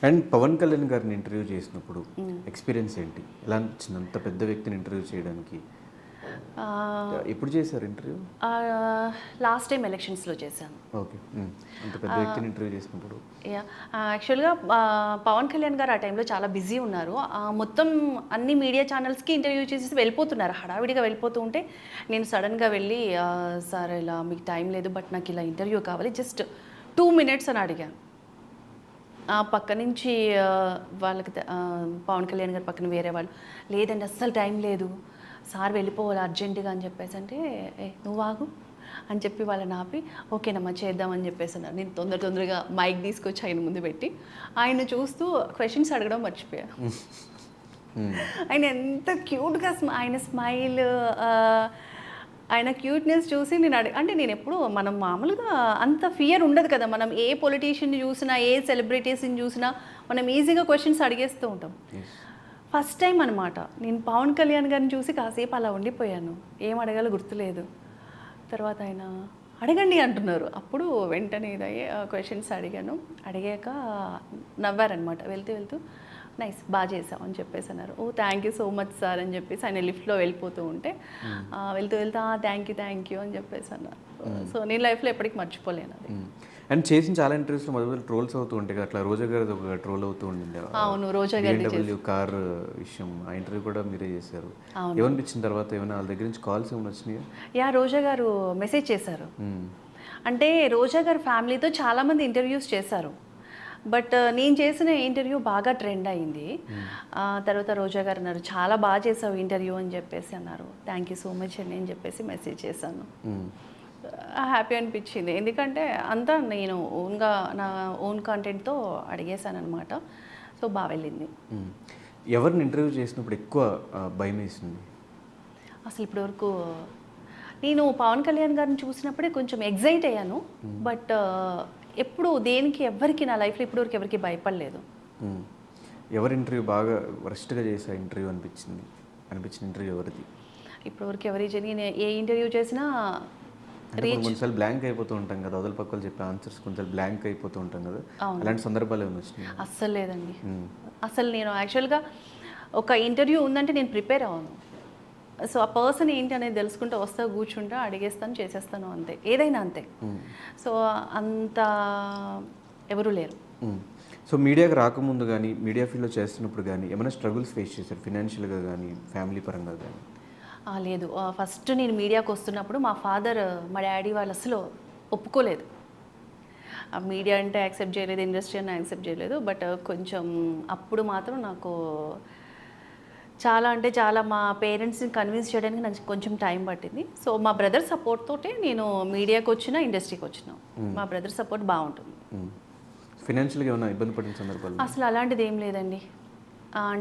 And Pawan Kalyan గారిని interview చేసినప్పుడు experience ఏంటి? ఎలా అనిపించింది అంత పెద్ద వ్యక్తిని ఇంటర్వ్యూ చేయడానికి? ఎప్పుడు చేశారు ఇంటర్వ్యూ? లాస్ట్ టైం ఎలక్షన్స్లో చేశాను. ఓకే. అంత పెద్ద వ్యక్తిని ఇంటర్వ్యూ చేసినప్పుడు యాక్చువల్గా పవన్ కళ్యాణ్ గారు ఆ టైంలో చాలా బిజీ ఉన్నారు. మొత్తం అన్ని మీడియా ఛానల్స్కి ఇంటర్వ్యూ చేసేసి వెళ్ళిపోతున్నారు, హడావిడిగా వెళ్ళిపోతూ ఉంటే నేను సడన్గా వెళ్ళి సార్ ఇలా మీకు టైం లేదు బట్ నాకు ఇలా ఇంటర్వ్యూ కావాలి, జస్ట్ 2 minutes అని అడిగాను. ఆ పక్క నుంచి వాళ్ళకి పవన్ కళ్యాణ్ గారి పక్కన వేరే వాళ్ళు, లేదండి అస్సలు టైం లేదు సార్ వెళ్ళిపోవాలి అర్జెంటుగా అని చెప్పేసి అంటే, నువ్వు ఆగు అని చెప్పి వాళ్ళని ఆపి ఓకేనమ్మా చేద్దామని చెప్పేసి అన్నారు. నేను తొందరగా మైక్ తీసుకొచ్చి ఆయన ముందు పెట్టి ఆయన చూస్తూ క్వశ్చన్స్ అడగడం మర్చిపోయా. ఆయన ఎంత క్యూట్గా ఆయన స్మైల్, ఆయన క్యూట్నెస్ చూసి నేను అంటే నేను ఎప్పుడు మనం మామూలుగా అంత ఫియర్ ఉండదు కదా, మనం ఏ పొలిటీషియన్ని చూసినా ఏ సెలబ్రిటీస్ని చూసినా మనం ఈజీగా క్వశ్చన్స్ అడిగేస్తూ ఉంటాం. ఫస్ట్ టైం అనమాట నేను పవన్ కళ్యాణ్ గారిని చూసి కాసేపు అలా ఉండిపోయాను, ఏం అడగాలో గుర్తులేదు. తర్వాత ఆయన అడగండి అంటున్నారు, అప్పుడు వెంటనే ఇదయ్యే క్వశ్చన్స్ అడిగాను. అడిగాక నవ్వారనమాట, వెళ్తూ నైస్ బాగా చేసావు అని చెప్పేసి అన్నారు. Oh thank you so much sir అని చెప్పేసి ఆయన లిఫ్ట్లో వెళ్ళిపోతూ ఉంటే వెళ్తూ థ్యాంక్ యూ అని చెప్పేసి అన్నారు. సో నేను లైఫ్లో ఎప్పటికీ మర్చిపోలేను అది. అండ్ చేసిన చాలా ఇంటర్వ్యూస్లో మొదలు ట్రోల్స్ అవుతూ ఉంటాయి, అట్లా రోజా గారిది ఒక ట్రోల్ అవుతూ ఉండింది. అవును, రోజా గారి కార్ విషయం, ఆ ఇంటర్వ్యూ కూడా మీరే చేశారు. ఏమనిపించిన తర్వాత? ఏమైనా వాళ్ళ దగ్గర నుంచి కాల్స్ ఏమైనా వచ్చినాయా? రోజా గారు మెసేజ్ చేశారు. అంటే రోజా గారు ఫ్యామిలీతో చాలామంది ఇంటర్వ్యూస్ చేశారు, బట్ నేను చేసిన ఇంటర్వ్యూ బాగా ట్రెండ్ అయింది. తర్వాత రోజా గారు అన్నారు చాలా బాగా చేసావు ఇంటర్వ్యూ అని చెప్పేసి అన్నారు. థ్యాంక్ యూ సో మచ్ అని నేను చెప్పేసి మెసేజ్ చేశాను. హ్యాపీ అనిపించింది, ఎందుకంటే అంతా నేను నా ఓన్ కంటెంట్తో అడిగేశాను అనమాట. సో బాగా వెళ్ళింది. ఎవరిని ఇంటర్వ్యూ చేసినప్పుడు ఎక్కువ భయం వేసింది? అసలు ఇప్పటివరకు నేను పవన్ కళ్యాణ్ గారిని చూసినప్పుడే కొంచెం ఎగ్జైట్ అయ్యాను, బట్ ఎప్పుడు దేనికి ఎవరికి నా లైఫ్లో ఇప్పటివరకు ఎవరికి భయపడలేదు. ఎవరి ఇంటర్వ్యూ బాగా వరస్ట్గా చేసే ఇంటర్వ్యూ అనిపించిన ఇంటర్వ్యూ ఎవరిది? ఇప్పటివరకు ఎవరి నేను ఏ ఇంటర్వ్యూ చేసినా కొంచెం బ్లాంక్ అయిపోతూ ఉంటాం కదా, అవతల పక్కలు చెప్పే ఆన్సర్స్ కొంచెం బ్లాంక్ అయిపోతూ ఉంటాం కదా, అలాంటి సందర్భాలు ఏమైనా వచ్చినాయి? అస్సలు లేదండి. అసలు నేను యాక్చువల్గా ఒక ఇంటర్వ్యూ ఉందంటే నేను ప్రిపేర్ అవ్వను. సో ఆ పర్సన్ ఏంటి అనేది తెలుసుకుంటూ వస్తా కూర్చుంటా అడిగేస్తాను చేసేస్తాను అంతే, ఏదైనా అంతే. సో అంత ఎవరు లేరు. సో మీడియాకి రాకముందు కానీ మీడియా ఫీల్డ్లో చేస్తున్నప్పుడు కానీ ఏమైనా స్ట్రగుల్స్ ఫేస్ చేశారు, ఫినాన్షియల్గా కానీ ఫ్యామిలీ పరంగా కానీ? లేదు, ఫస్ట్ నేను మీడియాకి వస్తున్నప్పుడు మా ఫాదర్ మా డాడీ వాళ్ళు అసలు ఒప్పుకోలేదు. మీడియా అంటే యాక్సెప్ట్ చేయలేదు, ఇండస్ట్రీ అని యాక్సెప్ట్ చేయలేదు. బట్ కొంచెం అప్పుడు మాత్రం నాకు చాలా అంటే చాలా మా పేరెంట్స్ని కన్విన్స్ చేయడానికి నాకు కొంచెం టైం పట్టింది. సో మా బ్రదర్ సపోర్ట్ తోటే నేను మీడియాకి వచ్చిన, ఇండస్ట్రీకి వచ్చిన. మా బ్రదర్ సపోర్ట్ బాగుంటుంది. ఫినాన్షియల్గా ఏమైనా ఇబ్బంది పడిన సందర్భాలు? అసలు అలాంటిది ఏం లేదండి.